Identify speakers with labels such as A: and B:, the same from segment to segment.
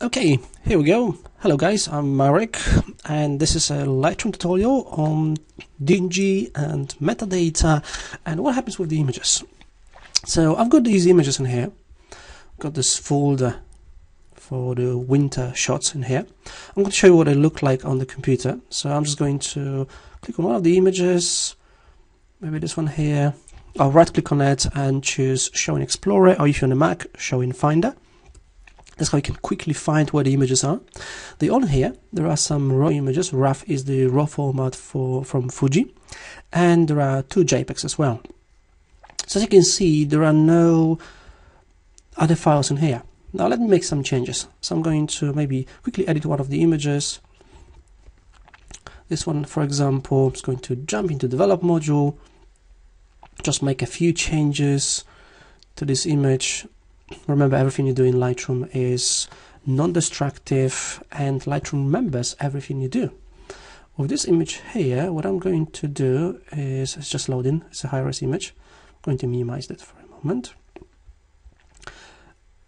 A: Okay, here we go. Hello guys, I'm Marek and this is a Lightroom tutorial on DNG and metadata and what happens with the images. So I've got these images in here. I've got this folder for the winter shots in here. I'm going to show you what they look like on the computer. So I'm just going to click on one of the images, maybe this one here. I'll right click on it and choose Show in Explorer, or if you're on a Mac, Show in Finder. That's how you can quickly find where the images are. On here, there are some raw images. RAW is the raw format from Fuji, and there are two JPEGs as well. So as you can see, there are no other files in here. Now let me make some changes. So I'm going to maybe quickly edit one of the images. This one, for example, I'm just going to jump into Develop module, just make a few changes to this image. Remember, everything you do in Lightroom is non-destructive, and Lightroom remembers everything you do. With this image here, what I'm going to do is, it's just loading, it's a high-res image. I'm going to minimize that for a moment.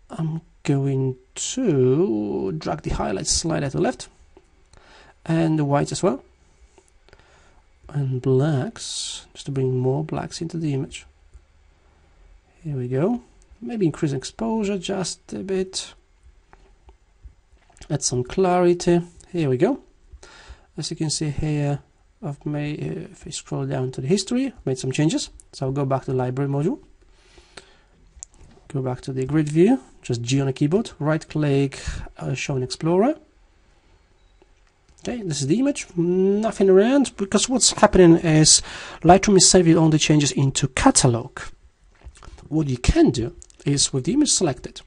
A: I'm going to drag the highlights slider to the left, and the whites as well, and blacks, just to bring more blacks into the image. Here we go. Maybe increase exposure just a bit, add some clarity. Here we go. As you can see here, I've made, if I scroll down to the history, I've made some changes. So I'll go back to the library module, go back to the grid view, just G on the keyboard, right click, Show in Explorer. Okay, this is the image, nothing around, because what's happening is Lightroom is saving all the changes into catalog. What you can do is, with the image selected,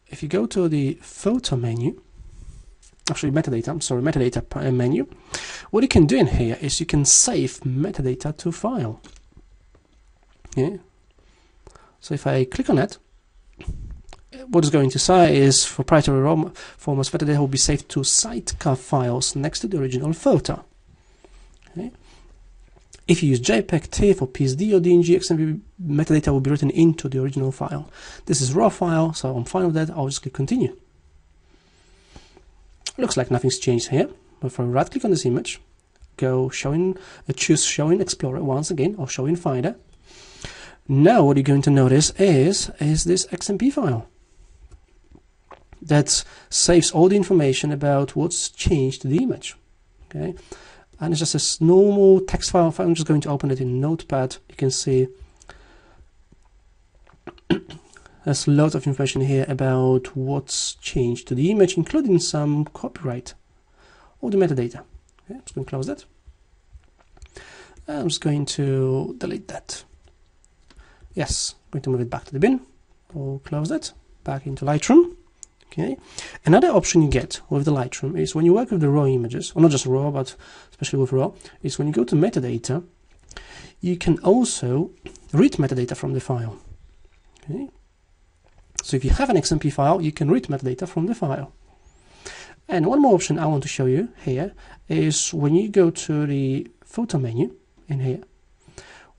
A: if you go to the photo menu, actually metadata menu, what you can do in here is you can save metadata to file. Yeah. So if I click on it, what it's going to say is, for proprietary RAW formats, metadata will be saved to sidecar files next to the original photo. Okay. If you use JPEG, TIFF, or PSD or DNG, XMP, metadata will be written into the original file. This is raw file, so I'm fine with that. I'll just click continue. Looks like nothing's changed here. But if I right click on this image, go choose Show in Explorer once again, or Show in Finder. Now what you're going to notice is this XMP file that saves all the information about what's changed to the image. Okay. And it's just a normal text file. I'm just going to open it in Notepad. You can see there's lots of information here about what's changed to the image, including some copyright or the metadata. Okay, I'm just going to close that. I'm just going to delete that. Yes, I'm going to move it back to the bin. Or close that, back into Lightroom. Okay. Another option you get with the Lightroom is when you work with the raw images, or not just raw, but especially with raw, is when you go to metadata, you can also read metadata from the file. Okay. So if you have an XMP file, you can read metadata from the file. And one more option I want to show you here is when you go to the photo menu in here,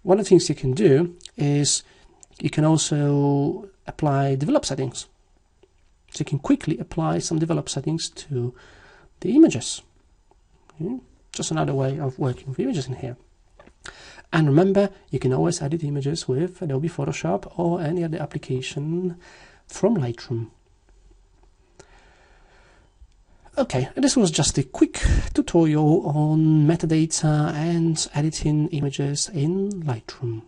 A: one of the things you can do is you can also apply develop settings. So you can quickly apply some develop settings to the images. Okay. Just another way of working with images in here. And remember, you can always edit images with Adobe Photoshop or any other application from Lightroom. Okay, this was just a quick tutorial on metadata and editing images in Lightroom.